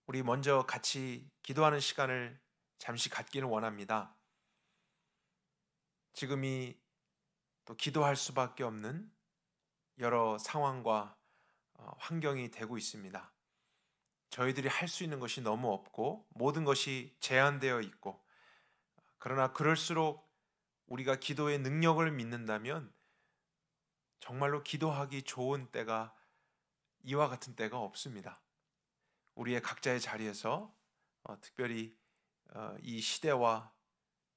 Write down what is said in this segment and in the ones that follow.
우리 먼저 같이 기도하는 시간을 잠시 갖기를 원합니다. 지금이 또 기도할 수밖에 없는 여러 상황과 환경이 되고 있습니다. 저희들이 할 수 있는 것이 너무 없고 모든 것이 제한되어 있고, 그러나 그럴수록 우리가 기도의 능력을 믿는다면 정말로 기도하기 좋은 때가 이와 같은 때가 없습니다. 우리의 각자의 자리에서 특별히 이 시대와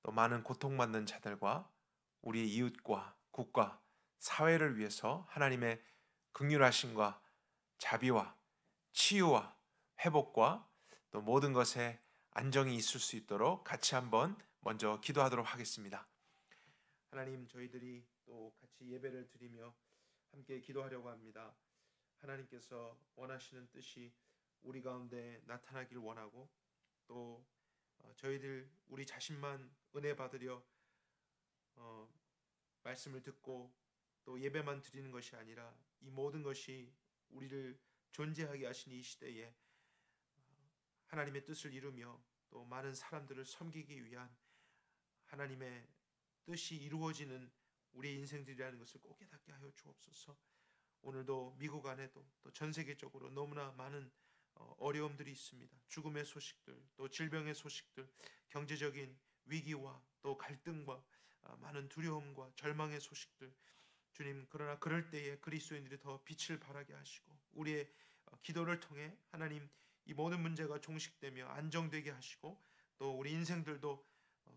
또 많은 고통받는 자들과 우리의 이웃과 국가, 사회를 위해서 하나님의 긍휼하심과 자비와 치유와 회복과 또 모든 것에 안정이 있을 수 있도록 같이 한번 먼저 기도하도록 하겠습니다. 하나님, 저희들이 또 같이 예배를 드리며 함께 기도하려고 합니다. 하나님께서 원하시는 뜻이 우리 가운데 나타나길 원하고, 또 저희들 우리 자신만 은혜 받으려 말씀을 듣고 또 예배만 드리는 것이 아니라 이 모든 것이 우리를 존재하게 하신 이 시대에 하나님의 뜻을 이루며 또 많은 사람들을 섬기기 위한 하나님의 뜻이 이루어지는 우리의 인생들이라는 것을 꼭 깨닫게 하여 주옵소서. 오늘도 미국 안에도 또 전 세계적으로 너무나 많은 어려움들이 있습니다. 죽음의 소식들, 또 질병의 소식들, 경제적인 위기와 또 갈등과 많은 두려움과 절망의 소식들, 주님, 그러나 그럴 때에 그리스도인들이 더 빛을 발하게 하시고 우리의 기도를 통해 하나님 이 모든 문제가 종식되며 안정되게 하시고, 또 우리 인생들도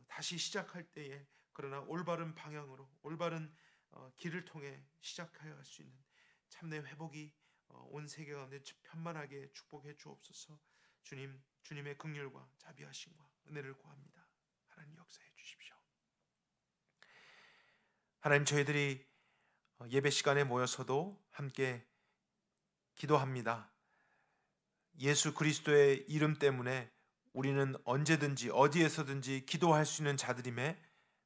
다시 시작할 때에 그러나 올바른 방향으로 올바른 길을 통해 시작하여 할 수 있는 참내 회복이 온 세계 가운데 편만하게 축복해 주옵소서. 주님, 주님의 긍휼과 자비하심과 은혜를 구합니다. 하나님 역사해 주십시오. 하나님, 저희들이 예배 시간에 모여서도 함께 기도합니다. 예수 그리스도의 이름 때문에 우리는 언제든지 어디에서든지 기도할 수 있는 자들임에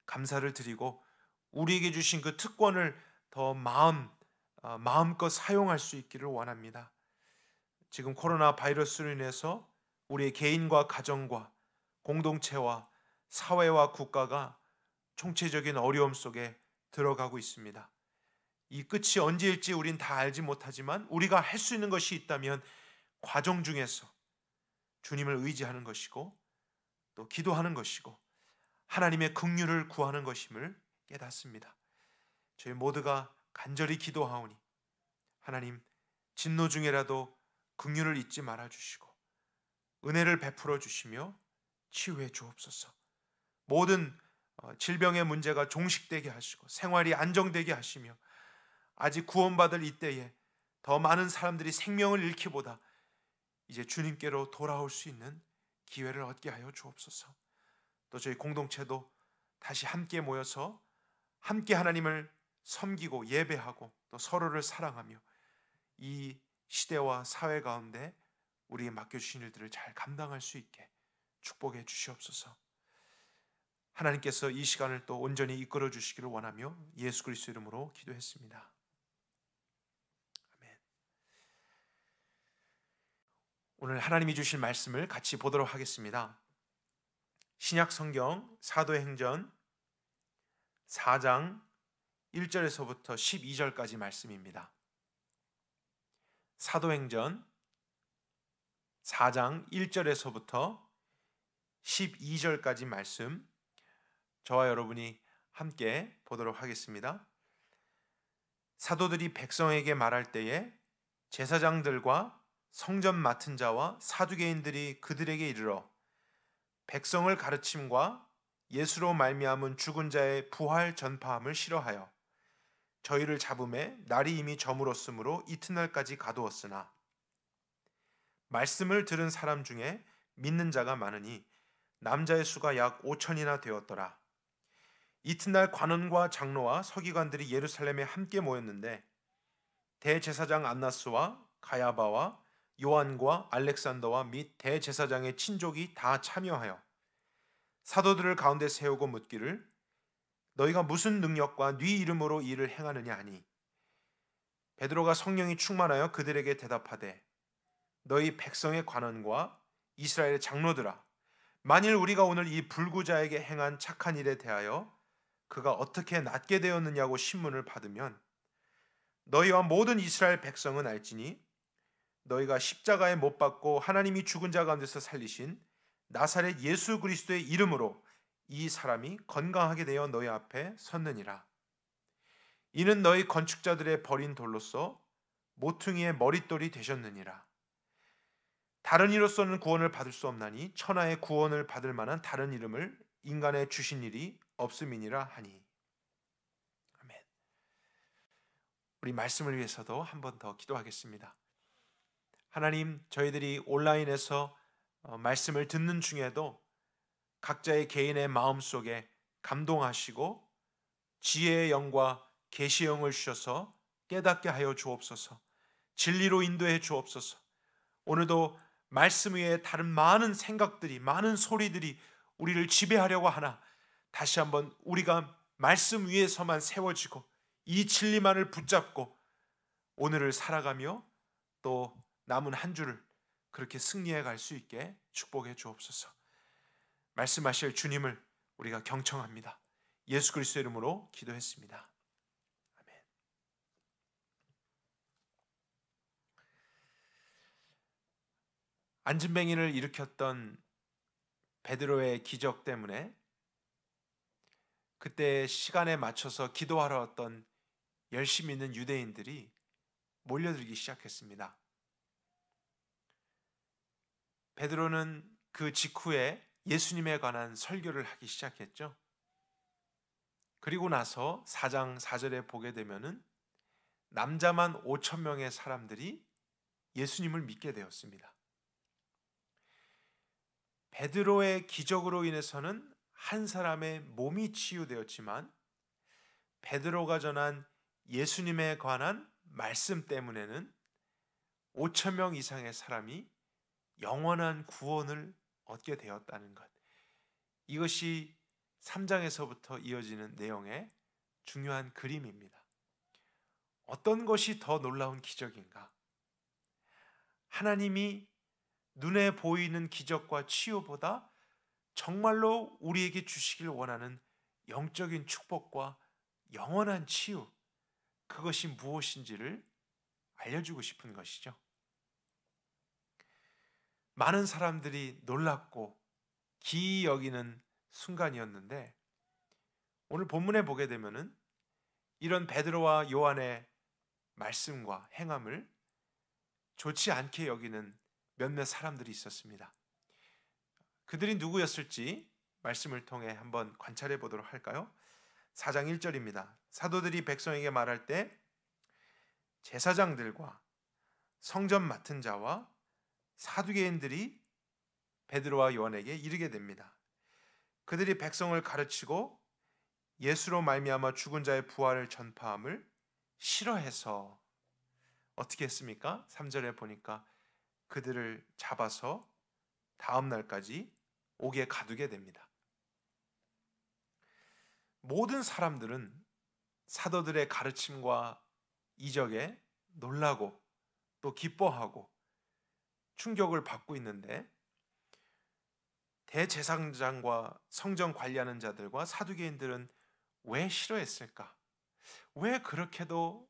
감사를 드리고, 우리에게 주신 그 특권을 더 마음껏 사용할 수 있기를 원합니다. 지금 코로나 바이러스로 인해서 우리의 개인과 가정과 공동체와 사회와 국가가 총체적인 어려움 속에 들어가고 있습니다. 이 끝이 언제일지 우린 다 알지 못하지만 우리가 할 수 있는 것이 있다면 과정 중에서 주님을 의지하는 것이고 또 기도하는 것이고 하나님의 긍휼을 구하는 것임을 깨닫습니다. 저희 모두가 간절히 기도하오니 하나님, 진노 중에라도 긍휼을 잊지 말아 주시고 은혜를 베풀어 주시며 치유해 주옵소서. 모든 질병의 문제가 종식되게 하시고 생활이 안정되게 하시며, 아직 구원받을 이때에 더 많은 사람들이 생명을 잃기보다 이제 주님께로 돌아올 수 있는 기회를 얻게 하여 주옵소서. 또 저희 공동체도 다시 함께 모여서 함께 하나님을 섬기고 예배하고 또 서로를 사랑하며 이 시대와 사회 가운데 우리에 맡겨주신 일들을 잘 감당할 수 있게 축복해 주시옵소서. 하나님께서 이 시간을 또 온전히 이끌어 주시기를 원하며 예수 그리스도 이름으로 기도했습니다. 아멘. 오늘 하나님이 주실 말씀을 같이 보도록 하겠습니다. 신약 성경 사도행전 4장 1절에서부터 12절까지 말씀입니다. 사도행전 4장 1절에서부터 12절까지 말씀, 저와 여러분이 함께 보도록 하겠습니다. 사도들이 백성에게 말할 때에 제사장들과 성전 맡은 자와 사두개인들이 그들에게 이르러 백성을 가르침과 예수로 말미암은 죽은 자의 부활 전파함을 싫어하여 저희를 잡음에 날이 이미 저물었으므로 이튿날까지 가두었으나 말씀을 들은 사람 중에 믿는 자가 많으니 남자의 수가 약 5천이나 되었더라. 이튿날 관원과 장로와 서기관들이 예루살렘에 함께 모였는데 대제사장 안나스와 가야바와 요한과 알렉산더와 및 대제사장의 친족이 다 참여하여 사도들을 가운데 세우고 묻기를 너희가 무슨 능력과 네 이름으로 일을 행하느냐 하니 베드로가 성령이 충만하여 그들에게 대답하되 너희 백성의 관원과 이스라엘의 장로들아, 만일 우리가 오늘 이 불구자에게 행한 착한 일에 대하여 그가 어떻게 낫게 되었느냐고 신문을 받으면 너희와 모든 이스라엘 백성은 알지니 너희가 십자가에 못 박고 하나님이 죽은 자 가운데서 살리신 나사렛 예수 그리스도의 이름으로 이 사람이 건강하게 되어 너희 앞에 섰느니라. 이는 너희 건축자들의 버린 돌로서 모퉁이의 머릿돌이 되셨느니라. 다른 이로서는 구원을 받을 수 없나니 천하의 구원을 받을 만한 다른 이름을 인간에 주신 일이 없음이니라 하니. 아멘. 우리 말씀을 위해서도 한 번 더 기도하겠습니다. 하나님, 저희들이 온라인에서 말씀을 듣는 중에도 각자의 개인의 마음속에 감동하시고 지혜의 영과 계시의 영을 주셔서 깨닫게 하여 주옵소서. 진리로 인도해 주옵소서. 오늘도 말씀 위에 다른 많은 생각들이, 많은 소리들이 우리를 지배하려고 하나 다시 한번 우리가 말씀 위에서만 세워지고 이 진리만을 붙잡고 오늘을 살아가며 또 남은 한 주를 그렇게 승리해 갈 수 있게 축복해 주옵소서. 말씀하실 주님을 우리가 경청합니다. 예수 그리스도의 이름으로 기도했습니다. 아멘. 안진뱅이를 일으켰던 베드로의 기적 때문에 그때 시간에 맞춰서 기도하러 왔던 열심히 있는 유대인들이 몰려들기 시작했습니다. 베드로는 그 직후에 예수님에 관한 설교를 하기 시작했죠. 그리고 나서 4장 4절에 보게 되면은 남자만 5천 명의 사람들이 예수님을 믿게 되었습니다. 베드로의 기적으로 인해서는 한 사람의 몸이 치유되었지만 베드로가 전한 예수님에 관한 말씀 때문에는 5천 명 이상의 사람이 영원한 구원을 얻게 되었다는 것. 이것이 3장에서부터 이어지는 내용의 중요한 그림입니다. 어떤 것이 더 놀라운 기적인가? 하나님이 눈에 보이는 기적과 치유보다 정말로 우리에게 주시길 원하는 영적인 축복과 영원한 치유, 그것이 무엇인지를 알려주고 싶은 것이죠. 많은 사람들이 놀랍고 기이 여기는 순간이었는데 오늘 본문에 보게 되면은 이런 베드로와 요한의 말씀과 행함을 좋지 않게 여기는 몇몇 사람들이 있었습니다. 그들이 누구였을지 말씀을 통해 한번 관찰해 보도록 할까요? 4장 1절입니다. 사도들이 백성에게 말할 때 제사장들과 성전 맡은 자와 사두개인들이 베드로와 요한에게 이르게 됩니다. 그들이 백성을 가르치고 예수로 말미암아 죽은 자의 부활을 전파함을 싫어해서 어떻게 했습니까? 3절에 보니까 그들을 잡아서 다음 날까지 옥에 가두게 됩니다. 모든 사람들은 사도들의 가르침과 이적에 놀라고 또 기뻐하고 충격을 받고 있는데 대제사장과 성전 관리하는 자들과 사두개인들은 왜 싫어했을까? 왜 그렇게도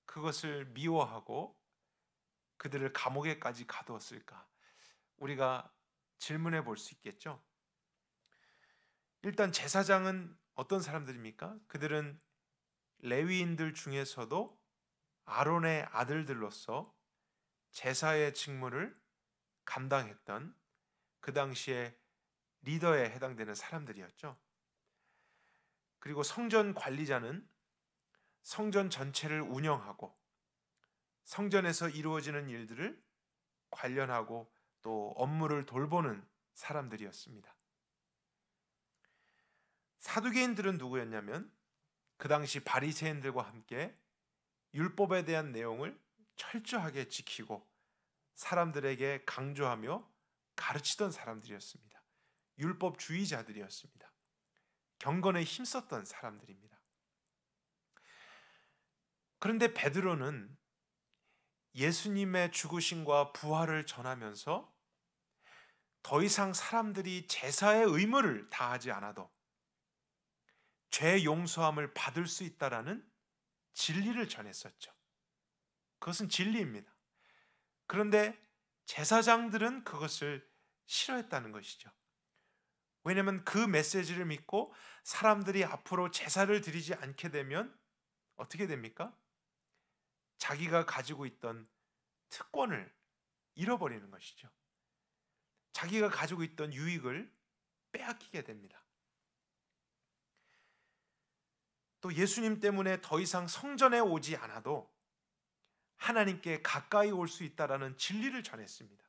그것을 미워하고 그들을 감옥에까지 가두었을까? 우리가 질문해 볼 수 있겠죠. 일단 제사장은 어떤 사람들입니까? 그들은 레위인들 중에서도 아론의 아들들로서 제사의 직무를 감당했던 그 당시에 리더에 해당되는 사람들이었죠. 그리고 성전 관리자는 성전 전체를 운영하고 성전에서 이루어지는 일들을 관련하고 또 업무를 돌보는 사람들이었습니다. 사두개인들은 누구였냐면 그 당시 바리새인들과 함께 율법에 대한 내용을 철저하게 지키고 사람들에게 강조하며 가르치던 사람들이었습니다. 율법주의자들이었습니다. 경건에 힘썼던 사람들입니다. 그런데 베드로는 예수님의 죽으심과 부활을 전하면서 더 이상 사람들이 제사의 의무를 다하지 않아도 죄 용서함을 받을 수 있다라는 진리를 전했었죠. 그것은 진리입니다. 그런데 제사장들은 그것을 싫어했다는 것이죠. 왜냐하면 그 메시지를 믿고 사람들이 앞으로 제사를 드리지 않게 되면 어떻게 됩니까? 자기가 가지고 있던 특권을 잃어버리는 것이죠. 자기가 가지고 있던 유익을 빼앗기게 됩니다. 또 예수님 때문에 더 이상 성전에 오지 않아도 하나님께 가까이 올 수 있다라는 진리를 전했습니다.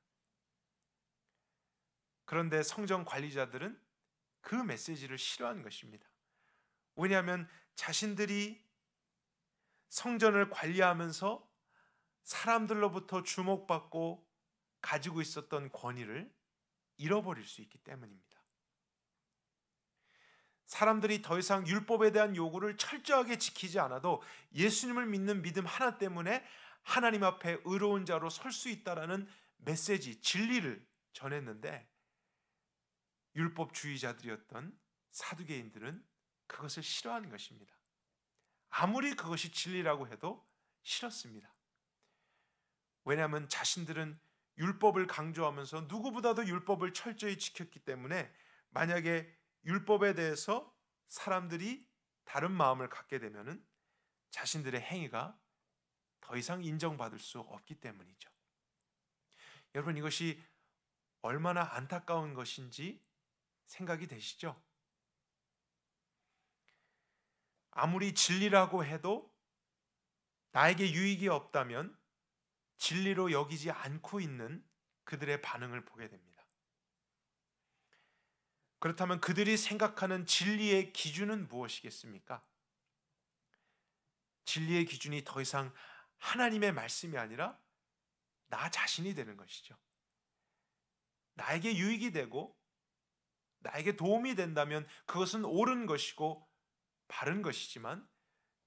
그런데 성전 관리자들은 그 메시지를 싫어한 것입니다. 왜냐하면 자신들이 성전을 관리하면서 사람들로부터 주목받고 가지고 있었던 권위를 잃어버릴 수 있기 때문입니다. 사람들이 더 이상 율법에 대한 요구를 철저하게 지키지 않아도 예수님을 믿는 믿음 하나 때문에 하나님 앞에 의로운 자로 설 수 있다라는 메시지, 진리를 전했는데 율법주의자들이었던 사두개인들은 그것을 싫어하는 것입니다. 아무리 그것이 진리라고 해도 싫었습니다. 왜냐하면 자신들은 율법을 강조하면서 누구보다도 율법을 철저히 지켰기 때문에 만약에 율법에 대해서 사람들이 다른 마음을 갖게 되면 자신들의 행위가 더 이상 인정받을 수 없기 때문이죠. 여러분, 이것이 얼마나 안타까운 것인지 생각이 되시죠? 아무리 진리라고 해도 나에게 유익이 없다면 진리로 여기지 않고 있는 그들의 반응을 보게 됩니다. 그렇다면 그들이 생각하는 진리의 기준은 무엇이겠습니까? 진리의 기준이 더 이상 하나님의 말씀이 아니라 나 자신이 되는 것이죠. 나에게 유익이 되고 나에게 도움이 된다면 그것은 옳은 것이고 바른 것이지만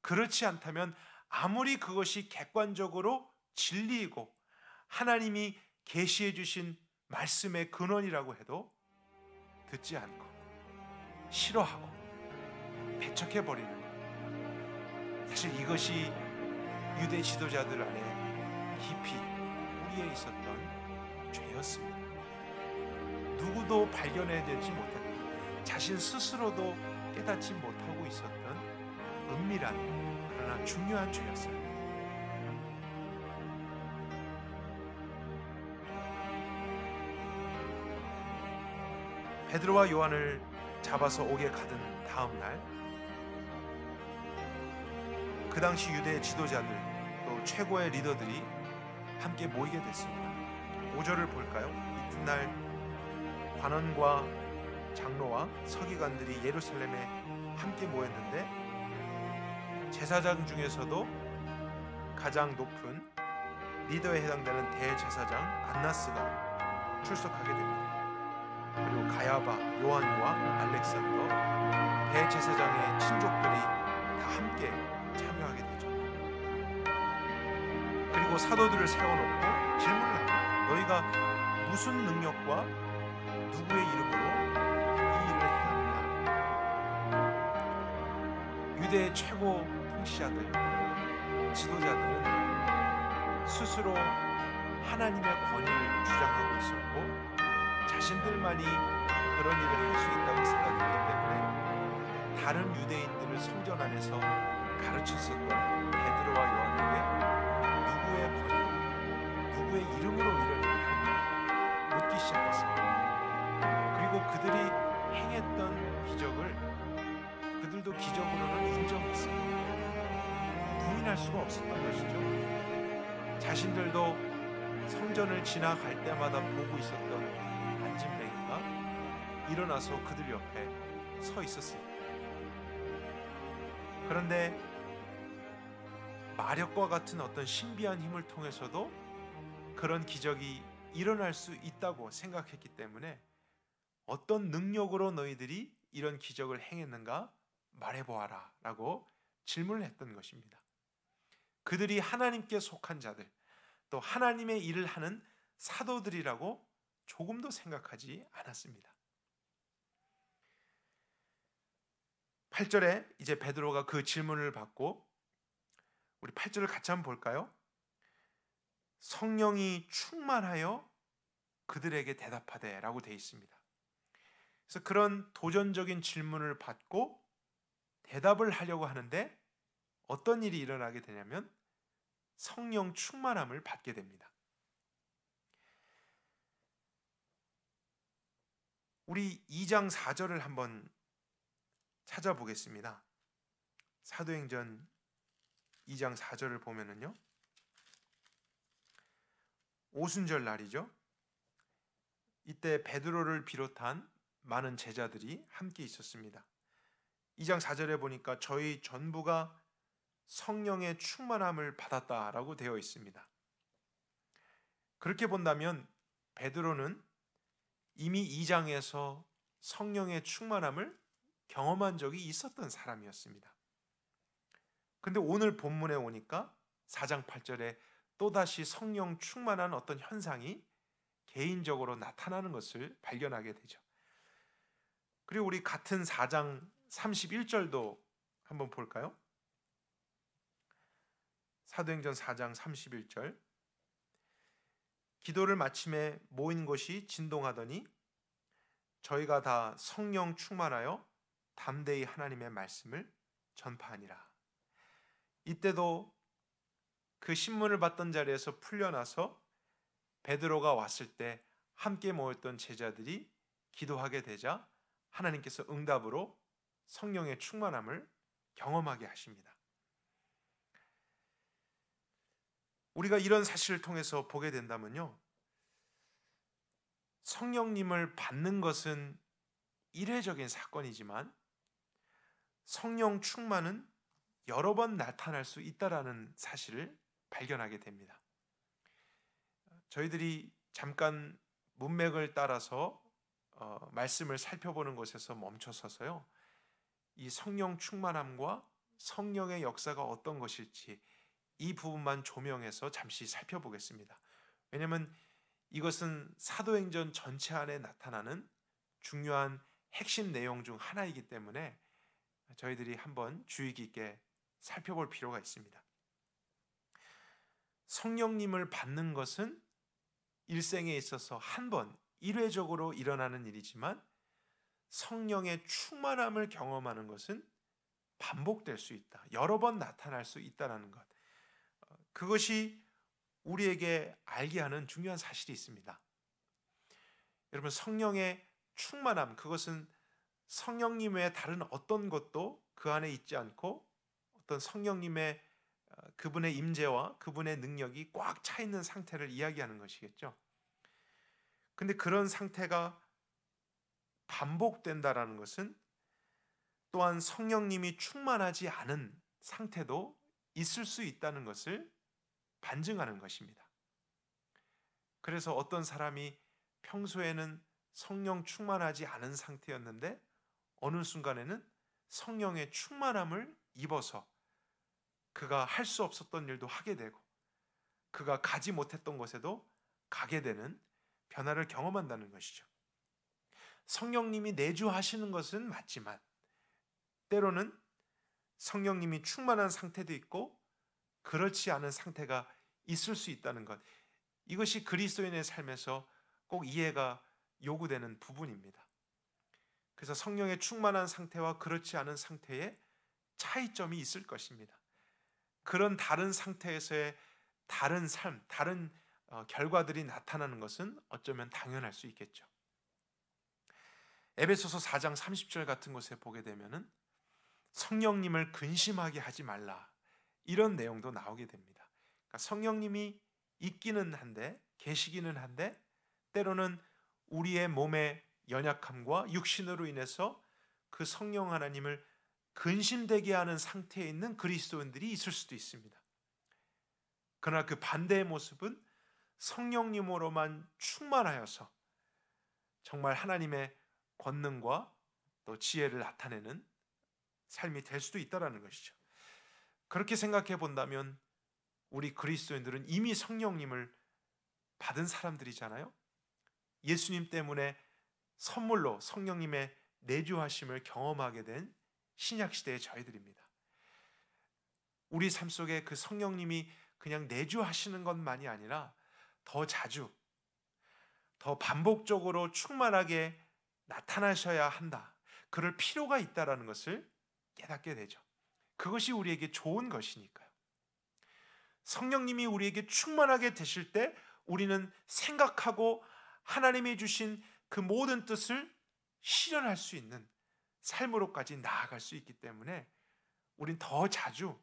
그렇지 않다면 아무리 그것이 객관적으로 진리이고 하나님이 계시해 주신 말씀의 근원이라고 해도 듣지 않고 싫어하고 배척해버리는 것. 사실 이것이 유대 지도자들 안에 깊이 뿌리에 있었던 죄였습니다. 누구도 발견해내지 못했던, 자신 스스로도 깨닫지 못하고 있었던 은밀한 그러나 중요한 죄였어요. 베드로와 요한을 잡아서 옥에 가둔 다음 날, 그 당시 유대 지도자들 또 최고의 리더들이 함께 모이게 됐습니다. 5절을 볼까요? 이튿날 관원과 장로와 서기관들이 예루살렘에 함께 모였는데 제사장 중에서도 가장 높은 리더에 해당되는 대제사장 안나스가 출석하게 됩니다. 그리고 가야바, 요한과 알렉산더 대제사장의 친족들이 다 함께 참여하게 되죠. 그리고 사도들을 세워놓고 질문을 합니다. 너희가 무슨 능력과 누구의 이름으로 이 일을 해야 하느냐? 유대의 최고 통치자들, 지도자들은 스스로 하나님의 권위를 주장하고 있었고 자신들만이 그런 일을 할 수 있다고 생각했기 때문에 다른 유대인들을 성전 안에서 가르쳤었던 베드로와 요한에게 누구의 권위로, 누구의 이름으로 이런 일을 하느냐 묻기 시작했습니다. 그리고 그들이 행했던 기적을 그들도 기적으로는 인정했습니다. 부인할 수가 없었던 것이죠. 자신들도 성전을 지나갈 때마다 보고 있었던 안진뱅이가 일어나서 그들 옆에 서 있었습니다. 그런데 마력과 같은 어떤 신비한 힘을 통해서도 그런 기적이 일어날 수 있다고 생각했기 때문에 어떤 능력으로 너희들이 이런 기적을 행했는가 말해보아라 라고 질문을 했던 것입니다. 그들이 하나님께 속한 자들, 또 하나님의 일을 하는 사도들이라고 조금도 생각하지 않았습니다. 8절에 이제 베드로가 그 질문을 받고, 우리 8절을 같이 한번 볼까요? 성령이 충만하여 그들에게 대답하되 라고 되어 있습니다. 그래서 그런 도전적인 질문을 받고 대답을 하려고 하는데 어떤 일이 일어나게 되냐면 성령 충만함을 받게 됩니다. 우리 2장 4절을 한번 찾아보겠습니다. 사도행전 2장 4절을 보면은요, 오순절 날이죠. 이때 베드로를 비롯한 많은 제자들이 함께 있었습니다. 2장 4절에 보니까 저희 전부가 성령의 충만함을 받았다라고 되어 있습니다. 그렇게 본다면 베드로는 이미 2장에서 성령의 충만함을 경험한 적이 있었던 사람이었습니다. 근데 오늘 본문에 오니까 4장 8절에 또다시 성령 충만한 어떤 현상이 개인적으로 나타나는 것을 발견하게 되죠. 그리고 우리 같은 4장 31절도 한번 볼까요? 사도행전 4장 31절, 기도를 마침에 모인 곳이 진동하더니 저희가 다 성령 충만하여 담대히 하나님의 말씀을 전파하니라. 이때도 그 신문을 받던 자리에서 풀려나서 베드로가 왔을 때 함께 모였던 제자들이 기도하게 되자 하나님께서 응답으로 성령의 충만함을 경험하게 하십니다. 우리가 이런 사실을 통해서 보게 된다면요, 성령님을 받는 것은 일회적인 사건이지만 성령 충만은 여러 번 나타날 수 있다라는 사실을 발견하게 됩니다. 저희들이 잠깐 문맥을 따라서 말씀을 살펴보는 것에서 멈춰서서요, 이 성령 충만함과 성령의 역사가 어떤 것일지 이 부분만 조명해서 잠시 살펴보겠습니다. 왜냐하면 이것은 사도행전 전체 안에 나타나는 중요한 핵심 내용 중 하나이기 때문에 저희들이 한번 주의 깊게 살펴볼 필요가 있습니다. 성령님을 받는 것은 일생에 있어서 한 번 일회적으로 일어나는 일이지만 성령의 충만함을 경험하는 것은 반복될 수 있다. 여러 번 나타날 수 있다는 것. 그것이 우리에게 알게 하는 중요한 사실이 있습니다. 여러분, 성령의 충만함, 그것은 성령님 외에 다른 어떤 것도 그 안에 있지 않고 어떤 성령님의 그분의 임재와 그분의 능력이 꽉 차 있는 상태를 이야기하는 것이겠죠. 근데 그런 상태가 반복된다라는 것은 또한 성령님이 충만하지 않은 상태도 있을 수 있다는 것을 반증하는 것입니다. 그래서 어떤 사람이 평소에는 성령 충만하지 않은 상태였는데 어느 순간에는 성령의 충만함을 입어서 그가 할 수 없었던 일도 하게 되고 그가 가지 못했던 곳에도 가게 되는 변화를 경험한다는 것이죠. 성령님이 내주하시는 것은 맞지만 때로는 성령님이 충만한 상태도 있고 그렇지 않은 상태가 있을 수 있다는 것, 이것이 그리스도인의 삶에서 꼭 이해가 요구되는 부분입니다. 그래서 성령의 충만한 상태와 그렇지 않은 상태에 차이점이 있을 것입니다. 그런 다른 상태에서의 다른 삶, 다른 결과들이 나타나는 것은 어쩌면 당연할 수 있겠죠. 에베소서 4장 30절 같은 곳에 보게 되면은 성령님을 근심하게 하지 말라, 이런 내용도 나오게 됩니다. 그러니까 성령님이 있기는 한데, 계시기는 한데 때로는 우리의 몸의 연약함과 육신으로 인해서 그 성령 하나님을 근심되게 하는 상태에 있는 그리스도인들이 있을 수도 있습니다. 그러나 그 반대의 모습은 성령님으로만 충만하여서 정말 하나님의 권능과 또 지혜를 나타내는 삶이 될 수도 있다는 것이죠. 그렇게 생각해 본다면 우리 그리스도인들은 이미 성령님을 받은 사람들이잖아요. 예수님 때문에 선물로 성령님의 내주하심을 경험하게 된 신약시대의 저희들입니다. 우리 삶 속에 그 성령님이 그냥 내주하시는 것만이 아니라 더 자주, 더 반복적으로 충만하게 나타나셔야 한다. 그럴 필요가 있다라는 것을 깨닫게 되죠. 그것이 우리에게 좋은 것이니까요. 성령님이 우리에게 충만하게 되실 때 우리는 생각하고 하나님이 주신 그 모든 뜻을 실현할 수 있는 삶으로까지 나아갈 수 있기 때문에 우린 더 자주,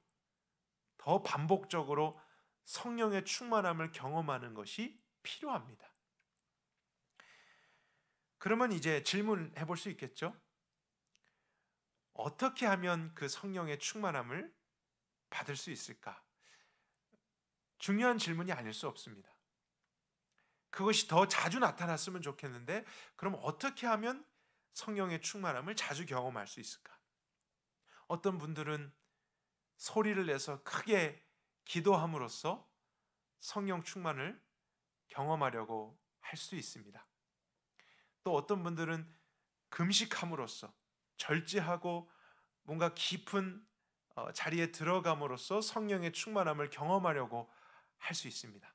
더 반복적으로 성령의 충만함을 경험하는 것이 필요합니다. 그러면 이제 질문해 볼 수 있겠죠? 어떻게 하면 그 성령의 충만함을 받을 수 있을까? 중요한 질문이 아닐 수 없습니다. 그것이 더 자주 나타났으면 좋겠는데, 그럼 어떻게 하면 성령의 충만함을 자주 경험할 수 있을까? 어떤 분들은 소리를 내서 크게 기도함으로써 성령 충만을 경험하려고 할 수 있습니다. 또 어떤 분들은 금식함으로써, 절제하고 뭔가 깊은 자리에 들어감으로써 성령의 충만함을 경험하려고 할 수 있습니다.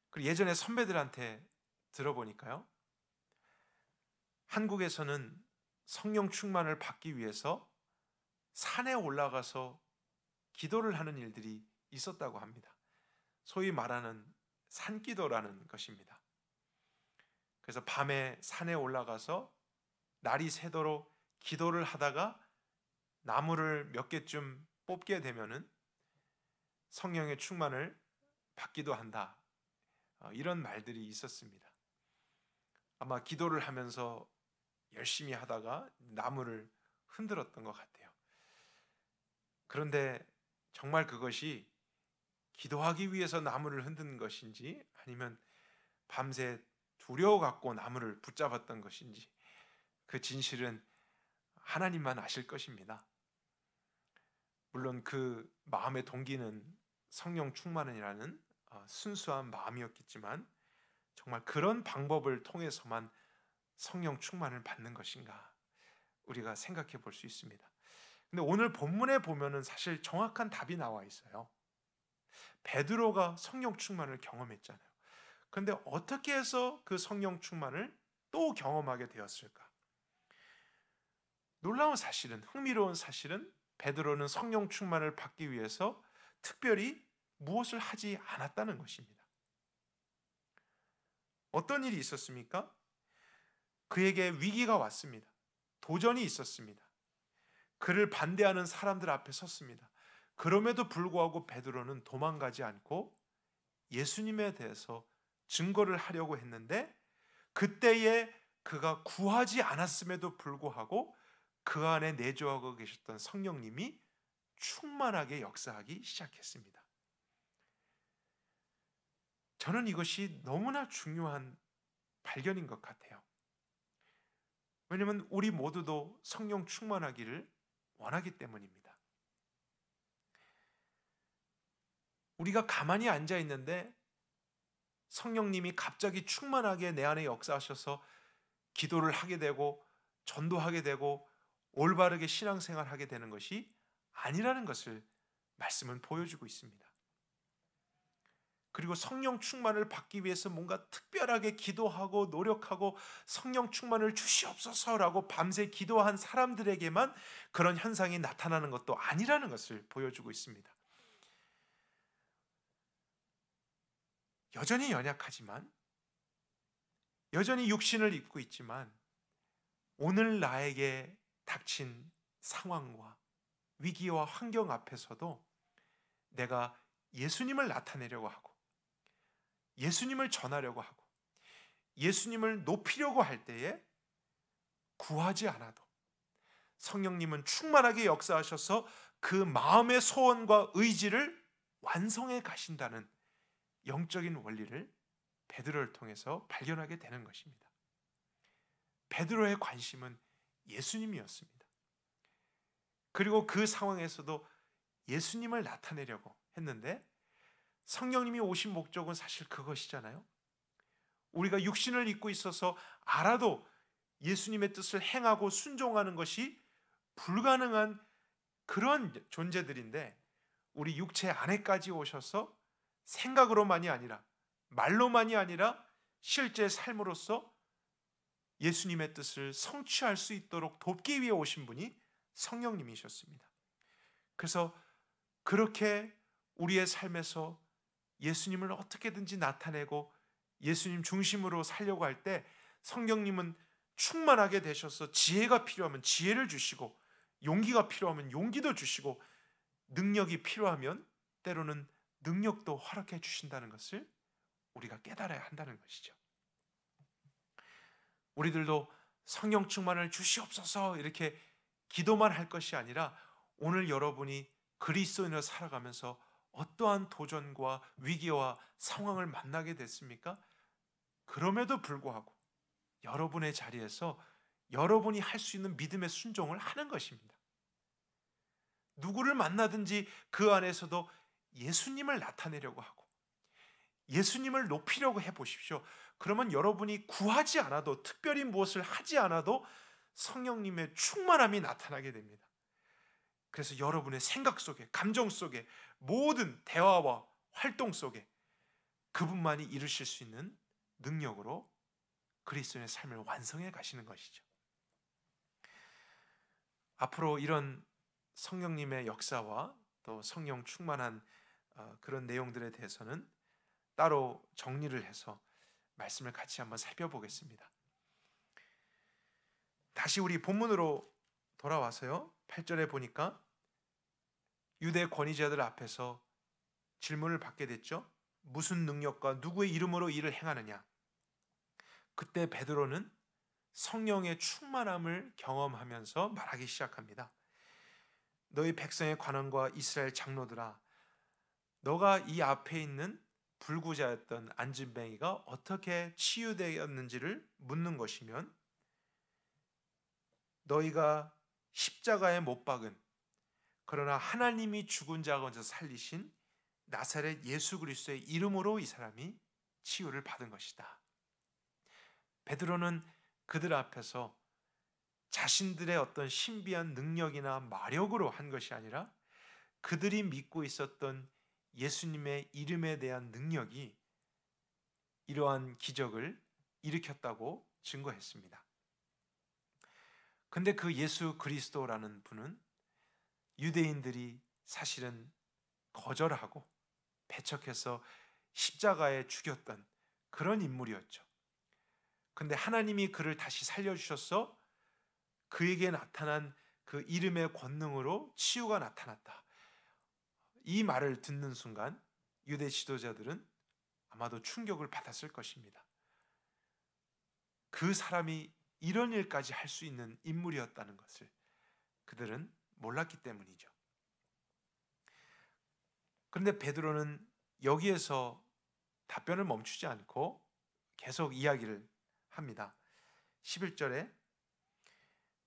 그리고 예전에 선배들한테 들어보니까요, 한국에서는 성령 충만을 받기 위해서 산에 올라가서 기도를 하는 일들이 있었다고 합니다. 소위 말하는 산기도라는 것입니다. 그래서 밤에 산에 올라가서 날이 새도록 기도를 하다가 나무를 몇 개쯤 뽑게 되면은 성령의 충만을 받기도 한다. 이런 말들이 있었습니다. 아마 기도를 하면서 열심히 하다가 나무를 흔들었던 것 같아요. 그런데 정말 그것이 기도하기 위해서 나무를 흔든 것인지 아니면 밤새 두려워 갖고 나무를 붙잡았던 것인지 그 진실은 하나님만 아실 것입니다. 물론 그 마음의 동기는 성령 충만이라는 순수한 마음이었겠지만 정말 그런 방법을 통해서만 성령 충만을 받는 것인가 우리가 생각해 볼 수 있습니다. 근데 오늘 본문에 보면은 사실 정확한 답이 나와 있어요. 베드로가 성령 충만을 경험했잖아요. 그런데 어떻게 해서 그 성령 충만을 또 경험하게 되었을까? 놀라운 사실은, 흥미로운 사실은 베드로는 성령 충만을 받기 위해서 특별히 무엇을 하지 않았다는 것입니다. 어떤 일이 있었습니까? 그에게 위기가 왔습니다. 도전이 있었습니다. 그를 반대하는 사람들 앞에 섰습니다. 그럼에도 불구하고 베드로는 도망가지 않고 예수님에 대해서 증거를 하려고 했는데 그때에 그가 구하지 않았음에도 불구하고 그 안에 내주하고 계셨던 성령님이 충만하게 역사하기 시작했습니다. 저는 이것이 너무나 중요한 발견인 것 같아요. 왜냐하면 우리 모두도 성령 충만하기를 원하기 때문입니다. 우리가 가만히 앉아 있는데 성령님이 갑자기 충만하게 내 안에 역사하셔서 기도를 하게 되고 전도하게 되고 올바르게 신앙생활하게 되는 것이 아니라는 것을 말씀은 보여주고 있습니다. 그리고 성령 충만을 받기 위해서 뭔가 특별하게 기도하고 노력하고 성령 충만을 주시옵소서라고 밤새 기도한 사람들에게만 그런 현상이 나타나는 것도 아니라는 것을 보여주고 있습니다. 여전히 연약하지만, 여전히 육신을 입고 있지만 오늘 나에게 닥친 상황과 위기와 환경 앞에서도 내가 예수님을 나타내려고 하고 예수님을 전하려고 하고 예수님을 높이려고 할 때에 구하지 않아도 성령님은 충만하게 역사하셔서 그 마음의 소원과 의지를 완성해 가신다는 영적인 원리를 베드로를 통해서 발견하게 되는 것입니다. 베드로의 관심은 예수님이었습니다. 그리고 그 상황에서도 예수님을 나타내려고 했는데 성령님이 오신 목적은 사실 그것이잖아요. 우리가 육신을 입고 있어서 알아도 예수님의 뜻을 행하고 순종하는 것이 불가능한 그런 존재들인데, 우리 육체 안에까지 오셔서 생각으로만이 아니라 말로만이 아니라 실제 삶으로서 예수님의 뜻을 성취할 수 있도록 돕기 위해 오신 분이 성령님이셨습니다. 그래서 그렇게 우리의 삶에서 예수님을 어떻게든지 나타내고 예수님 중심으로 살려고 할 때 성령님은 충만하게 되셔서 지혜가 필요하면 지혜를 주시고, 용기가 필요하면 용기도 주시고, 능력이 필요하면 때로는 능력도 허락해 주신다는 것을 우리가 깨달아야 한다는 것이죠. 우리들도 성령 충만을 주시옵소서 이렇게 기도만 할 것이 아니라, 오늘 여러분이 그리스도인으로 살아가면서 어떠한 도전과 위기와 상황을 만나게 됐습니까? 그럼에도 불구하고 여러분의 자리에서 여러분이 할 수 있는 믿음의 순종을 하는 것입니다. 누구를 만나든지 그 안에서도 예수님을 나타내려고 하고 예수님을 높이려고 해보십시오. 그러면 여러분이 구하지 않아도, 특별히 무엇을 하지 않아도 성령님의 충만함이 나타나게 됩니다. 그래서 여러분의 생각 속에, 감정 속에, 모든 대화와 활동 속에 그분만이 이루실 수 있는 능력으로 그리스도의 삶을 완성해 가시는 것이죠. 앞으로 이런 성령님의 역사와 또 성령 충만한 그런 내용들에 대해서는 따로 정리를 해서 말씀을 같이 한번 살펴보겠습니다. 다시 우리 본문으로 돌아와서요, 8절에 보니까 유대 권위자들 앞에서 질문을 받게 됐죠. 무슨 능력과 누구의 이름으로 일을 행하느냐? 그때 베드로는 성령의 충만함을 경험하면서 말하기 시작합니다. 너희 백성의 관원과 이스라엘 장로들아, 너가 이 앞에 있는 불구자였던 안진뱅이가 어떻게 치유되었는지를 묻는 것이면, 너희가 십자가에 못 박은, 그러나 하나님이 죽은 자 가운데서 살리신 나사렛 예수 그리스도의 이름으로 이 사람이 치유를 받은 것이다. 베드로는 그들 앞에서 자신들의 어떤 신비한 능력이나 마력으로 한 것이 아니라 그들이 믿고 있었던 예수님의 이름에 대한 능력이 이러한 기적을 일으켰다고 증거했습니다. 근데 그 예수 그리스도라는 분은 유대인들이 사실은 거절하고 배척해서 십자가에 죽였던 그런 인물이었죠. 근데 하나님이 그를 다시 살려주셔서 그에게 나타난 그 이름의 권능으로 치유가 나타났다. 이 말을 듣는 순간 유대 지도자들은 아마도 충격을 받았을 것입니다. 그 사람이 이런 일까지 할 수 있는 인물이었다는 것을 그들은 몰랐기 때문이죠. 그런데 베드로는 여기에서 답변을 멈추지 않고 계속 이야기를 합니다. 11절에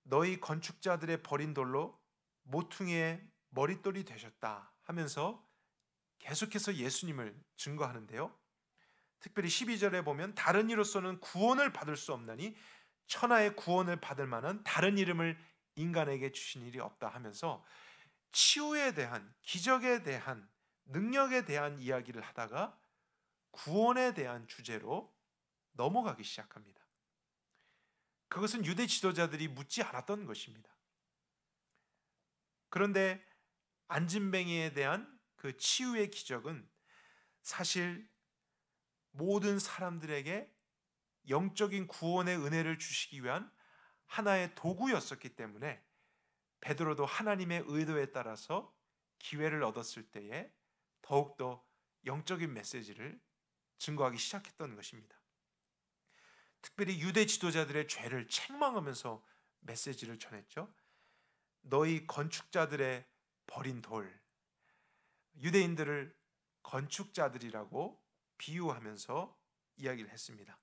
너희 건축자들의 버린 돌로 모퉁이의 머릿돌이 되셨다 하면서 계속해서 예수님을 증거하는데요. 특별히 12절에 보면 다른 이로서는 구원을 받을 수 없나니 천하의 구원을 받을 만한 다른 이름을 인간에게 주신 일이 없다 하면서 치유에 대한, 기적에 대한, 능력에 대한 이야기를 하다가 구원에 대한 주제로 넘어가기 시작합니다. 그것은 유대 지도자들이 묻지 않았던 것입니다. 그런데 안진뱅이에 대한 그 치유의 기적은 사실 모든 사람들에게 영적인 구원의 은혜를 주시기 위한 하나의 도구였었기 때문에 베드로도 하나님의 의도에 따라서 기회를 얻었을 때에 더욱더 영적인 메시지를 증거하기 시작했던 것입니다. 특별히 유대 지도자들의 죄를 책망하면서 메시지를 전했죠. 너희 건축자들의 버린 돌, 유대인들을 건축자들이라고 비유하면서 이야기를 했습니다.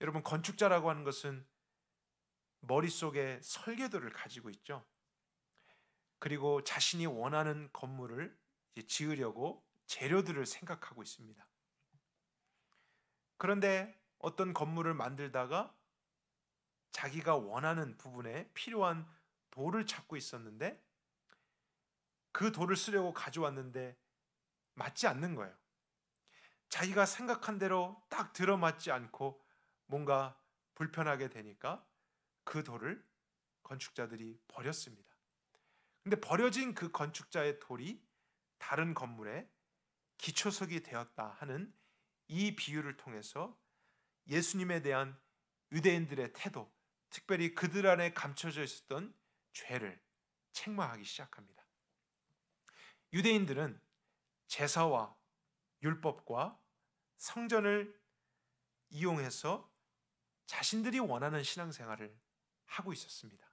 여러분, 건축자라고 하는 것은 머릿속에 설계도를 가지고 있죠. 그리고 자신이 원하는 건물을 지으려고 재료들을 생각하고 있습니다. 그런데 어떤 건물을 만들다가 자기가 원하는 부분에 필요한 돌을 찾고 있었는데 그 돌을 쓰려고 가져왔는데 맞지 않는 거예요. 자기가 생각한 대로 딱 들어맞지 않고 뭔가 불편하게 되니까 그 돌을 건축자들이 버렸습니다. 근데 버려진 그 건축자의 돌이 다른 건물에 기초석이 되었다 하는 이 비유를 통해서 예수님에 대한 유대인들의 태도, 특별히 그들 안에 감춰져 있었던 죄를 책망하기 시작합니다. 유대인들은 제사와 율법과 성전을 이용해서 자신들이 원하는 신앙생활을 하고 있었습니다.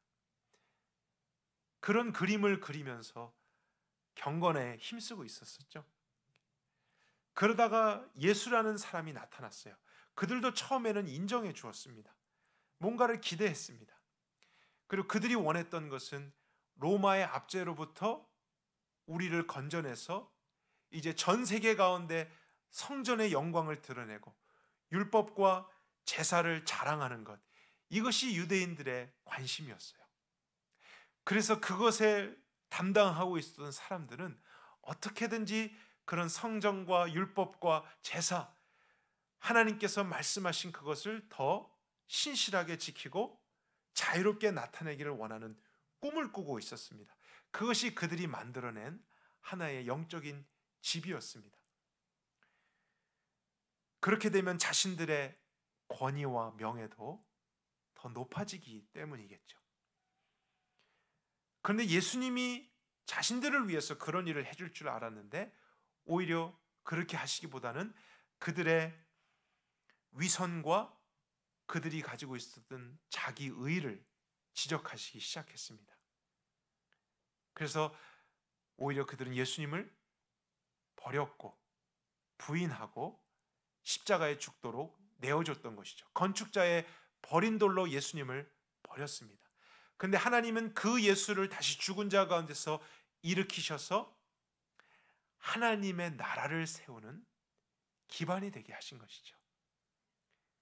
그런 그림을 그리면서 경건에 힘쓰고 있었었죠. 그러다가 예수라는 사람이 나타났어요. 그들도 처음에는 인정해 주었습니다. 뭔가를 기대했습니다. 그리고 그들이 원했던 것은 로마의 압제로부터 우리를 건져내서 이제 전 세계 가운데 성전의 영광을 드러내고 율법과 제사를 자랑하는 것, 이것이 유대인들의 관심이었어요. 그래서 그것에 담당하고 있었던 사람들은 어떻게든지 그런 성전과 율법과 제사, 하나님께서 말씀하신 그것을 더 신실하게 지키고 자유롭게 나타내기를 원하는 꿈을 꾸고 있었습니다. 그것이 그들이 만들어낸 하나의 영적인 집이었습니다. 그렇게 되면 자신들의 권위와 명예도 더 높아지기 때문이겠죠. 그런데 예수님이 자신들을 위해서 그런 일을 해줄 줄 알았는데 오히려 그렇게 하시기보다는 그들의 위선과 그들이 가지고 있었던 자기 의를 지적하시기 시작했습니다. 그래서 오히려 그들은 예수님을 버렸고 부인하고 십자가에 죽도록 내어줬던 것이죠. 건축자의 버린 돌로 예수님을 버렸습니다. 그런데 하나님은 그 예수를 다시 죽은 자 가운데서 일으키셔서 하나님의 나라를 세우는 기반이 되게 하신 것이죠.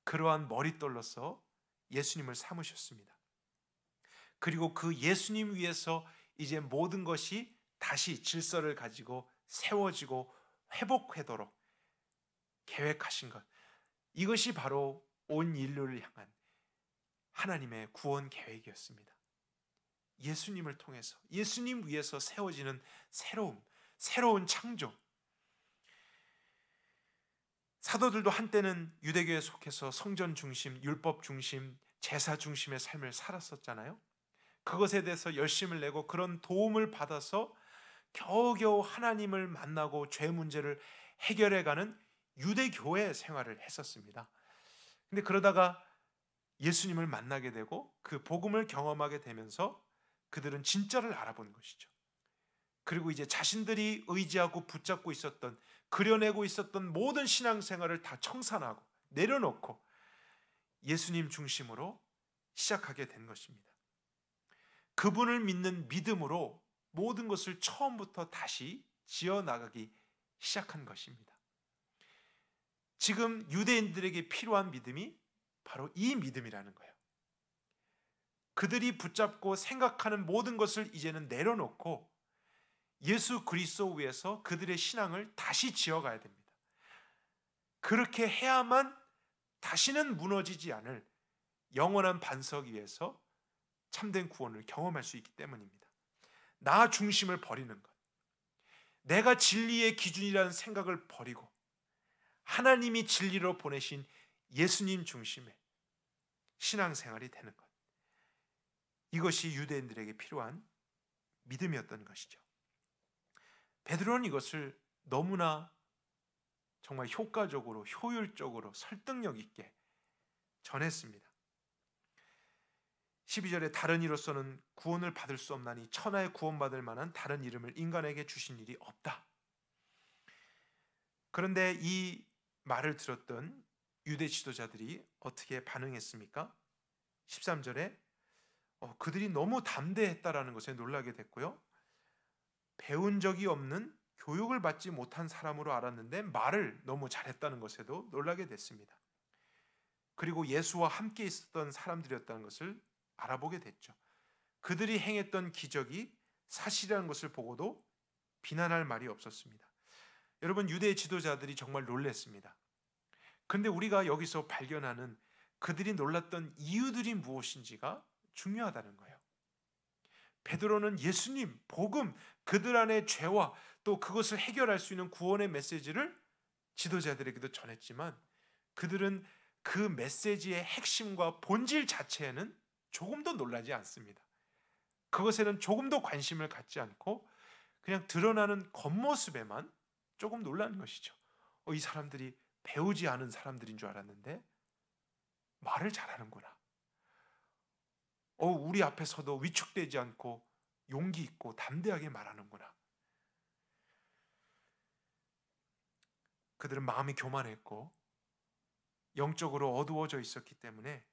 그러한 머릿돌로서 예수님을 삼으셨습니다. 그리고 그 예수님 위에서 이제 모든 것이 다시 질서를 가지고 세워지고 회복되도록 계획하신 것, 이것이 바로 온 인류를 향한 하나님의 구원 계획이었습니다. 예수님을 통해서, 예수님 위에서 세워지는 새로운 창조. 사도들도 한때는 유대교에 속해서 성전 중심, 율법 중심, 제사 중심의 삶을 살았었잖아요. 그것에 대해서 열심을 내고 그런 도움을 받아서 겨우겨우 하나님을 만나고 죄 문제를 해결해가는 유대교회 생활을 했었습니다. 근데 그러다가 예수님을 만나게 되고 그 복음을 경험하게 되면서 그들은 진짜를 알아본 것이죠. 그리고 이제 자신들이 의지하고 붙잡고 있었던, 그려내고 있었던 모든 신앙생활을 다 청산하고 내려놓고 예수님 중심으로 시작하게 된 것입니다. 그분을 믿는 믿음으로 모든 것을 처음부터 다시 지어나가기 시작한 것입니다. 지금 유대인들에게 필요한 믿음이 바로 이 믿음이라는 거예요. 그들이 붙잡고 생각하는 모든 것을 이제는 내려놓고 예수 그리스도 위에서 그들의 신앙을 다시 지어가야 됩니다. 그렇게 해야만 다시는 무너지지 않을 영원한 반석 위에서 참된 구원을 경험할 수 있기 때문입니다. 나 중심을 버리는 것, 내가 진리의 기준이라는 생각을 버리고 하나님이 진리로 보내신 예수님 중심의 신앙생활이 되는 것, 이것이 유대인들에게 필요한 믿음이었던 것이죠. 베드로는 이것을 너무나 정말 효과적으로, 효율적으로, 설득력 있게 전했습니다. 12절에 다른 이로서는 구원을 받을 수 없나니 천하에 구원받을 만한 다른 이름을 인간에게 주신 일이 없다. 그런데 이 말을 들었던 유대 지도자들이 어떻게 반응했습니까? 13절에 그들이 너무 담대했다라는 것에 놀라게 됐고요. 배운 적이 없는, 교육을 받지 못한 사람으로 알았는데 말을 너무 잘했다는 것에도 놀라게 됐습니다. 그리고 예수와 함께 있었던 사람들이었다는 것을 알아보게 됐죠. 그들이 행했던 기적이 사실이라는 것을 보고도 비난할 말이 없었습니다. 여러분, 유대 지도자들이 정말 놀랐습니다. 그런데 우리가 여기서 발견하는 그들이 놀랐던 이유들이 무엇인지가 중요하다는 거예요. 베드로는 예수님, 복음, 그들 안의 죄와 또 그것을 해결할 수 있는 구원의 메시지를 지도자들에게도 전했지만 그들은 그 메시지의 핵심과 본질 자체에는 조금도 놀라지 않습니다. 그것에는 조금도 관심을 갖지 않고 그냥 드러나는 겉모습에만 조금 놀라는 것이죠. 이 사람들이 배우지 않은 사람들인 줄 알았는데 말을 잘하는구나. 우리 앞에서도 위축되지 않고 용기 있고 담대하게 말하는구나. 그들은 마음이 교만했고 영적으로 어두워져 있었기 때문에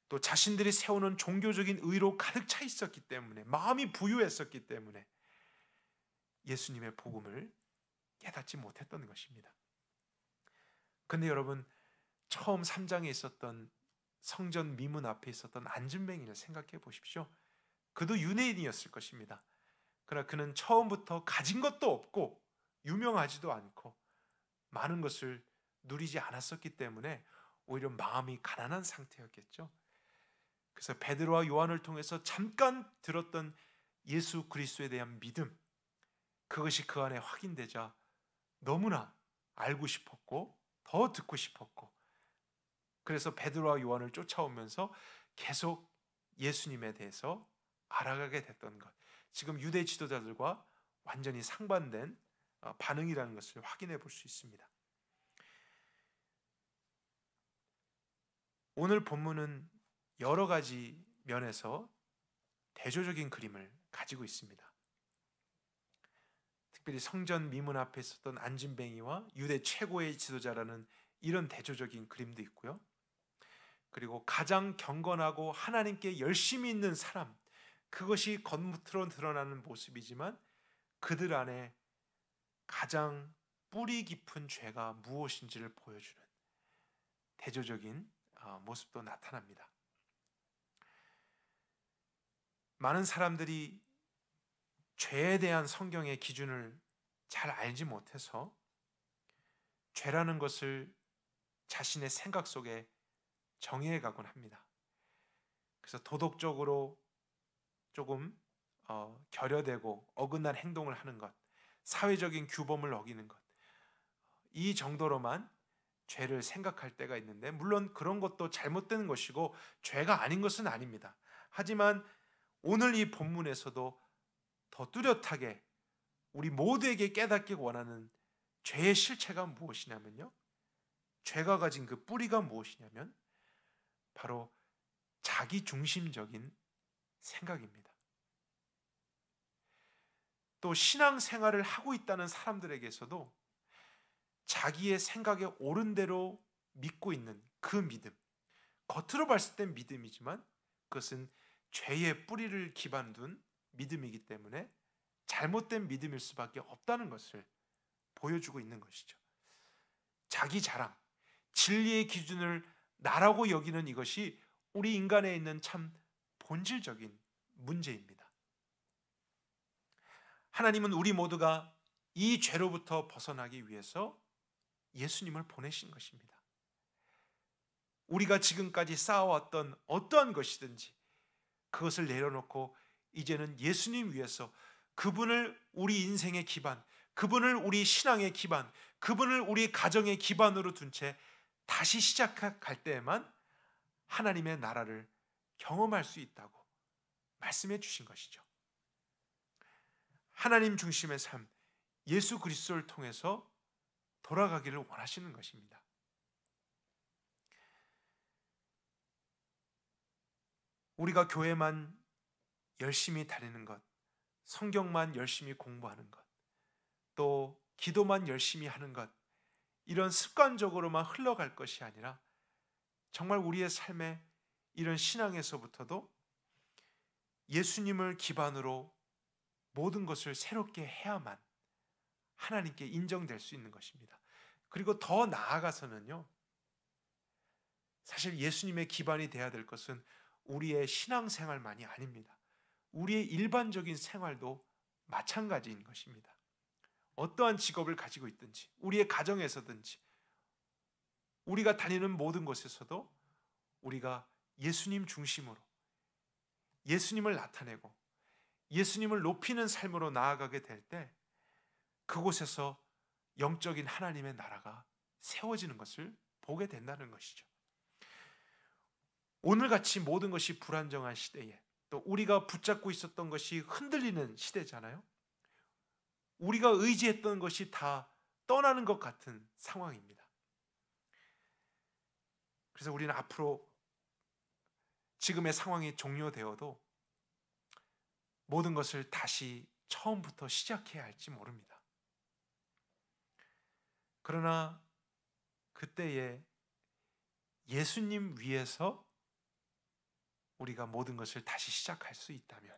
또 자신들이 세우는 종교적인 의로 가득 차 있었기 때문에 마음이 부유했었기 때문에 예수님의 복음을 깨닫지 못했던 것입니다. 그런데 여러분, 처음 3장에 있었던 성전 미문 앞에 있었던 안진뱅이를 생각해 보십시오. 그도 유대인이었을 것입니다. 그러나 그는 처음부터 가진 것도 없고 유명하지도 않고 많은 것을 누리지 않았었기 때문에 오히려 마음이 가난한 상태였겠죠. 그래서 베드로와 요한을 통해서 잠깐 들었던 예수 그리스도에 대한 믿음, 그것이 그 안에 확인되자 너무나 알고 싶었고 더 듣고 싶었고, 그래서 베드로와 요한을 쫓아오면서 계속 예수님에 대해서 알아가게 됐던 것, 지금 유대 지도자들과 완전히 상반된 반응이라는 것을 확인해 볼 수 있습니다. 오늘 본문은 여러 가지 면에서 대조적인 그림을 가지고 있습니다. 특별히 성전 미문 앞에 있었던 안진뱅이와 유대 최고의 지도자라는 이런 대조적인 그림도 있고요. 그리고 가장 경건하고 하나님께 열심히 있는 사람, 그것이 겉으로 드러나는 모습이지만 그들 안에 가장 뿌리 깊은 죄가 무엇인지를 보여주는 대조적인 모습도 나타납니다. 많은 사람들이 죄에 대한 성경의 기준을 잘 알지 못해서 죄라는 것을 자신의 생각 속에 정의해 가곤 합니다. 그래서 도덕적으로 조금 결여되고 어긋난 행동을 하는 것, 사회적인 규범을 어기는 것, 이 정도로만 죄를 생각할 때가 있는데, 물론 그런 것도 잘못된 것이고 죄가 아닌 것은 아닙니다. 하지만 오늘 이 본문에서도 더 뚜렷하게 우리 모두에게 깨닫기 원하는 죄의 실체가 무엇이냐면요, 죄가 가진 그 뿌리가 무엇이냐면 바로 자기중심적인 생각입니다. 또 신앙생활을 하고 있다는 사람들에게서도 자기의 생각에 옳은 대로 믿고 있는 그 믿음, 겉으로 봤을 땐 믿음이지만 그것은 죄의 뿌리를 기반 둔 믿음이기 때문에 잘못된 믿음일 수밖에 없다는 것을 보여주고 있는 것이죠. 자기 자랑, 진리의 기준을 나라고 여기는 이것이 우리 인간에 있는 참 본질적인 문제입니다. 하나님은 우리 모두가 이 죄로부터 벗어나기 위해서 예수님을 보내신 것입니다. 우리가 지금까지 쌓아왔던 어떠한 것이든지 그것을 내려놓고 이제는 예수님 위해서, 그분을 우리 인생의 기반, 그분을 우리 신앙의 기반, 그분을 우리 가정의 기반으로 둔 채 다시 시작할 때에만 하나님의 나라를 경험할 수 있다고 말씀해 주신 것이죠. 하나님 중심의 삶, 예수 그리스도를 통해서 돌아가기를 원하시는 것입니다. 우리가 교회만 열심히 다니는 것, 성경만 열심히 공부하는 것, 또 기도만 열심히 하는 것, 이런 습관적으로만 흘러갈 것이 아니라 정말 우리의 삶에 이런 신앙에서부터도 예수님을 기반으로 모든 것을 새롭게 해야만 하나님께 인정될 수 있는 것입니다. 그리고 더 나아가서는요, 사실 예수님의 기반이 되어야 될 것은 우리의 신앙생활만이 아닙니다. 우리의 일반적인 생활도 마찬가지인 것입니다. 어떠한 직업을 가지고 있든지, 우리의 가정에서든지, 우리가 다니는 모든 곳에서도 우리가 예수님 중심으로 예수님을 나타내고 예수님을 높이는 삶으로 나아가게 될 때 그곳에서 영적인 하나님의 나라가 세워지는 것을 보게 된다는 것이죠. 오늘같이 모든 것이 불안정한 시대에, 또 우리가 붙잡고 있었던 것이 흔들리는 시대잖아요. 우리가 의지했던 것이 다 떠나는 것 같은 상황입니다. 그래서 우리는 앞으로 지금의 상황이 종료되어도 모든 것을 다시 처음부터 시작해야 할지 모릅니다. 그러나 그때에 예수님 위에서 우리가 모든 것을 다시 시작할 수 있다면,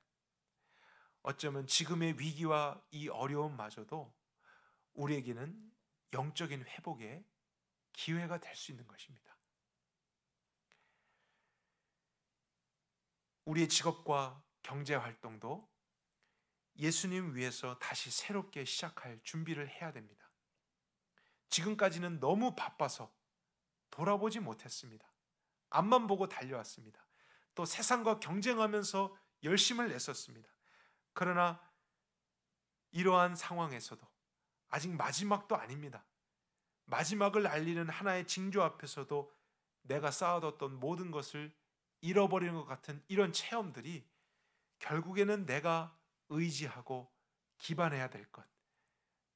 어쩌면 지금의 위기와 이 어려움마저도 우리에게는 영적인 회복의 기회가 될 수 있는 것입니다. 우리의 직업과 경제 활동도 예수님 위해서 다시 새롭게 시작할 준비를 해야 됩니다. 지금까지는 너무 바빠서 돌아보지 못했습니다. 앞만 보고 달려왔습니다. 또 세상과 경쟁하면서 열심을 냈었습니다. 그러나 이러한 상황에서도 아직 마지막도 아닙니다. 마지막을 알리는 하나의 징조 앞에서도 내가 쌓아뒀던 모든 것을 잃어버리는 것 같은 이런 체험들이 결국에는 내가 의지하고 기반해야 될 것,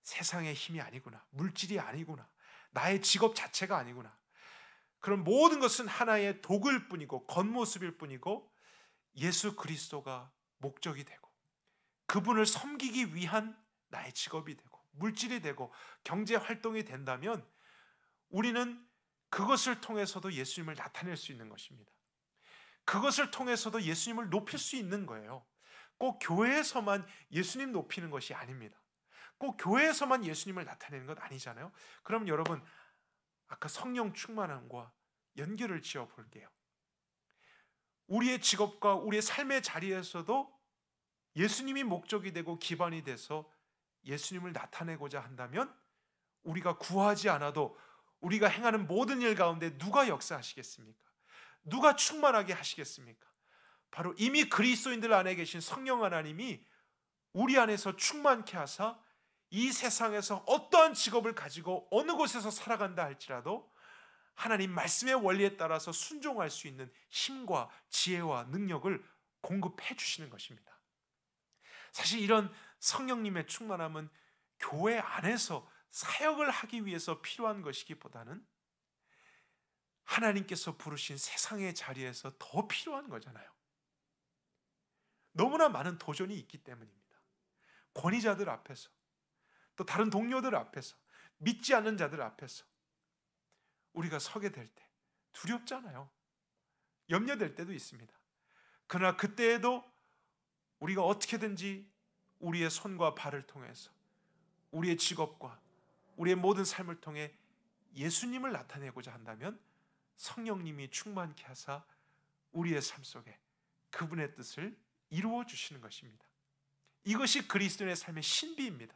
세상의 힘이 아니구나, 물질이 아니구나, 나의 직업 자체가 아니구나, 그런 모든 것은 하나의 도구일 뿐이고 겉모습일 뿐이고 예수 그리스도가 목적이 되고 그분을 섬기기 위한 나의 직업이 되고 물질이 되고 경제 활동이 된다면 우리는 그것을 통해서도 예수님을 나타낼 수 있는 것입니다. 그것을 통해서도 예수님을 높일 수 있는 거예요. 꼭 교회에서만 예수님 높이는 것이 아닙니다. 꼭 교회에서만 예수님을 나타내는 것 아니잖아요. 그럼 여러분, 아까 성령 충만함과 연결을 지어 볼게요. 우리의 직업과 우리의 삶의 자리에서도 예수님이 목적이 되고 기반이 돼서 예수님을 나타내고자 한다면 우리가 구하지 않아도 우리가 행하는 모든 일 가운데 누가 역사하시겠습니까? 누가 충만하게 하시겠습니까? 바로 이미 그리스도인들 안에 계신 성령 하나님이 우리 안에서 충만케 하사 이 세상에서 어떠한 직업을 가지고 어느 곳에서 살아간다 할지라도 하나님 말씀의 원리에 따라서 순종할 수 있는 힘과 지혜와 능력을 공급해 주시는 것입니다. 사실 이런 성령님의 충만함은 교회 안에서 사역을 하기 위해서 필요한 것이기보다는 하나님께서 부르신 세상의 자리에서 더 필요한 거잖아요. 너무나 많은 도전이 있기 때문입니다. 권위자들 앞에서, 또 다른 동료들 앞에서, 믿지 않는 자들 앞에서 우리가 서게 될 때 두렵잖아요. 염려될 때도 있습니다. 그러나 그때에도 우리가 어떻게든지 우리의 손과 발을 통해서 우리의 직업과 우리의 모든 삶을 통해 예수님을 나타내고자 한다면 성령님이 충만케 하사 우리의 삶 속에 그분의 뜻을 이루어 주시는 것입니다. 이것이 그리스도인의 삶의 신비입니다.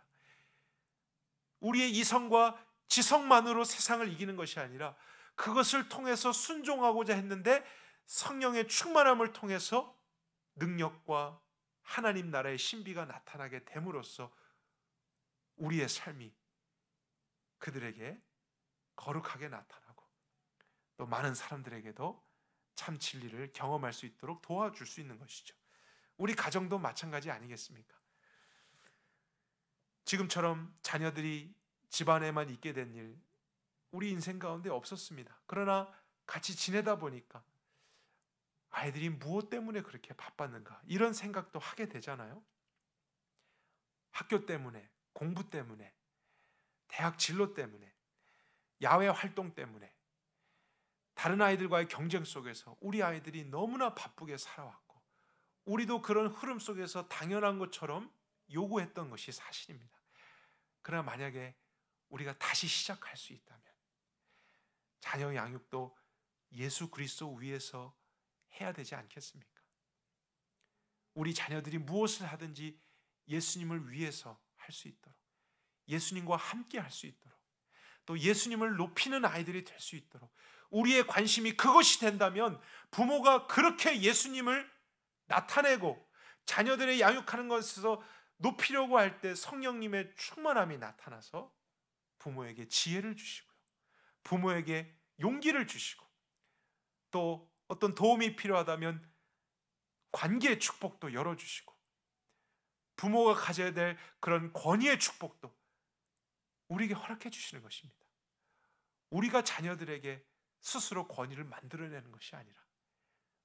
우리의 이성과 지성만으로 세상을 이기는 것이 아니라 그것을 통해서 순종하고자 했는데 성령의 충만함을 통해서 능력과 하나님 나라의 신비가 나타나게 됨으로써 우리의 삶이 그들에게 거룩하게 나타나고 또 많은 사람들에게도 참 진리를 경험할 수 있도록 도와줄 수 있는 것이죠. 우리 가정도 마찬가지 아니겠습니까? 지금처럼 자녀들이 집안에만 있게 된 일 우리 인생 가운데 없었습니다. 그러나 같이 지내다 보니까 아이들이 무엇 때문에 그렇게 바빴는가 이런 생각도 하게 되잖아요. 학교 때문에, 공부 때문에, 대학 진로 때문에, 야외 활동 때문에, 다른 아이들과의 경쟁 속에서 우리 아이들이 너무나 바쁘게 살아왔고 우리도 그런 흐름 속에서 당연한 것처럼 요구했던 것이 사실입니다. 그러나 만약에 우리가 다시 시작할 수 있다면 자녀 양육도 예수 그리스도 위에서 해야 되지 않겠습니까? 우리 자녀들이 무엇을 하든지 예수님을 위해서 할 수 있도록, 예수님과 함께 할 수 있도록, 또 예수님을 높이는 아이들이 될 수 있도록, 우리의 관심이 그것이 된다면 부모가 그렇게 예수님을 나타내고 자녀들의 양육하는 것에서 높이려고 할 때 성령님의 충만함이 나타나서 부모에게 지혜를 주시고요, 부모에게 용기를 주시고, 또 어떤 도움이 필요하다면 관계의 축복도 열어주시고, 부모가 가져야 될 그런 권위의 축복도 우리에게 허락해 주시는 것입니다. 우리가 자녀들에게 스스로 권위를 만들어내는 것이 아니라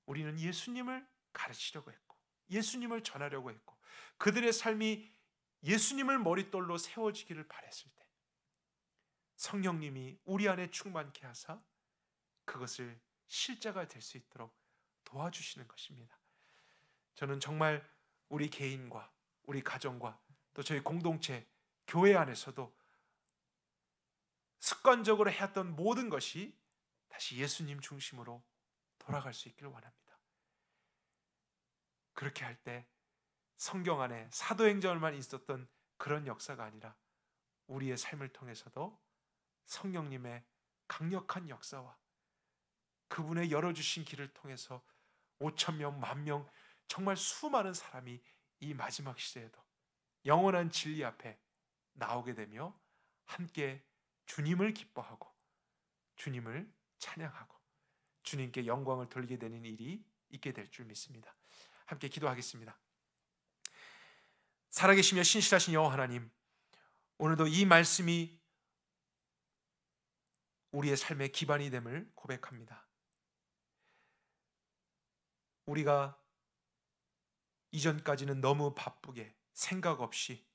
우리는 예수님을 가르치려고 했고, 예수님을 전하려고 했고, 그들의 삶이 예수님을 머릿돌로 세워지기를 바랬을 때 성령님이 우리 안에 충만케 하사 그것을 실제가 될 수 있도록 도와주시는 것입니다. 저는 정말 우리 개인과 우리 가정과 또 저희 공동체, 교회 안에서도 습관적으로 해왔던 모든 것이 다시 예수님 중심으로 돌아갈 수 있기를 원합니다. 그렇게 할 때 성경 안에 사도행전만 있었던 그런 역사가 아니라 우리의 삶을 통해서도 성령님의 강력한 역사와 그분의 열어주신 길을 통해서 5,000명, 10,000명, 정말 수많은 사람이 이 마지막 시대에도 영원한 진리 앞에 나오게 되며 함께 주님을 기뻐하고 주님을 찬양하고 주님께 영광을 돌리게 되는 일이 있게 될 줄 믿습니다. 함께 기도하겠습니다. 살아계시며 신실하신 여호와 하나님, 오늘도 이 말씀이 우리의 삶의 기반이 됨을 고백합니다. 우리가 이전까지는 너무 바쁘게 생각 없이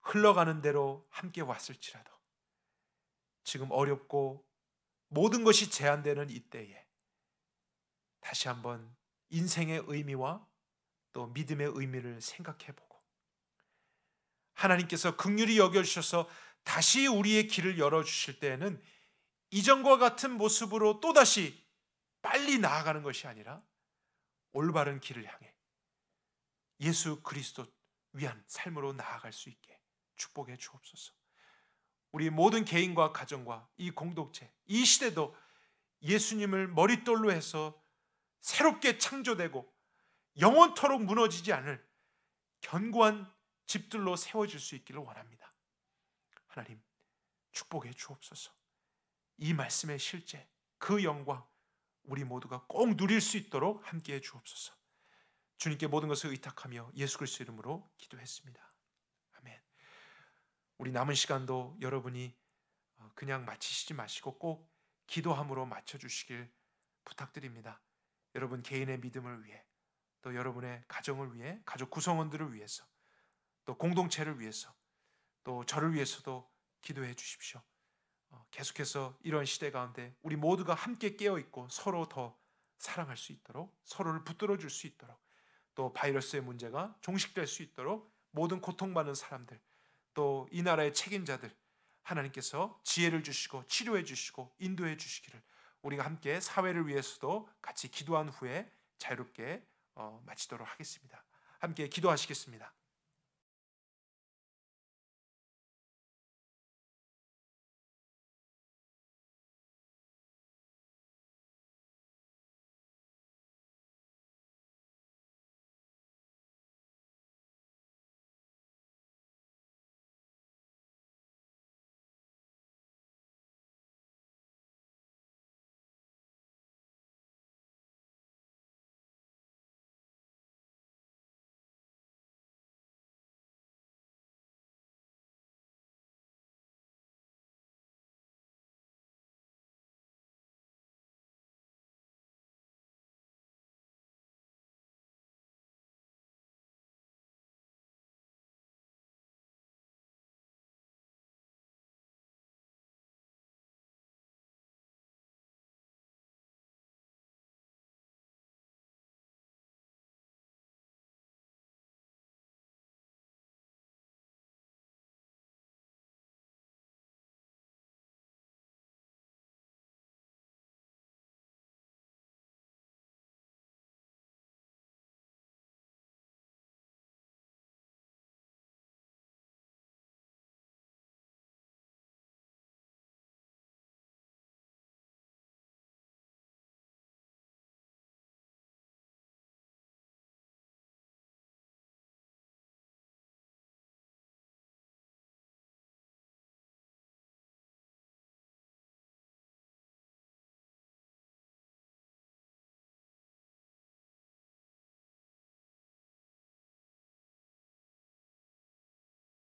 흘러가는 대로 함께 왔을지라도 지금 어렵고 모든 것이 제한되는 이때에 다시 한번 인생의 의미와 또 믿음의 의미를 생각해보고 하나님께서 긍휼히 여겨주셔서 다시 우리의 길을 열어주실 때에는 이전과 같은 모습으로 또다시 빨리 나아가는 것이 아니라 올바른 길을 향해 예수 그리스도 위한 삶으로 나아갈 수 있게 축복해 주옵소서. 우리 모든 개인과 가정과 이 공동체, 이 시대도 예수님을 머릿돌로 해서 새롭게 창조되고 영원토록 무너지지 않을 견고한 집들로 세워질 수 있기를 원합니다. 하나님, 축복해 주옵소서. 이 말씀의 실제, 그 영광 우리 모두가 꼭 누릴 수 있도록 함께해 주옵소서. 주님께 모든 것을 의탁하며 예수 그리스도 이름으로 기도했습니다. 아멘. 우리 남은 시간도 여러분이 그냥 마치시지 마시고 꼭 기도함으로 맞춰주시길 부탁드립니다. 여러분 개인의 믿음을 위해, 또 여러분의 가정을 위해, 가족 구성원들을 위해서, 또 공동체를 위해서, 또 저를 위해서도 기도해 주십시오. 계속해서 이런 시대 가운데 우리 모두가 함께 깨어있고 서로 더 사랑할 수 있도록, 서로를 붙들어 줄 수 있도록, 또 바이러스의 문제가 종식될 수 있도록 모든 고통받는 사람들, 또 이 나라의 책임자들 하나님께서 지혜를 주시고 치료해 주시고 인도해 주시기를 우리가 함께 사회를 위해서도 같이 기도한 후에 자유롭게 마치도록 하겠습니다. 함께 기도하시겠습니다.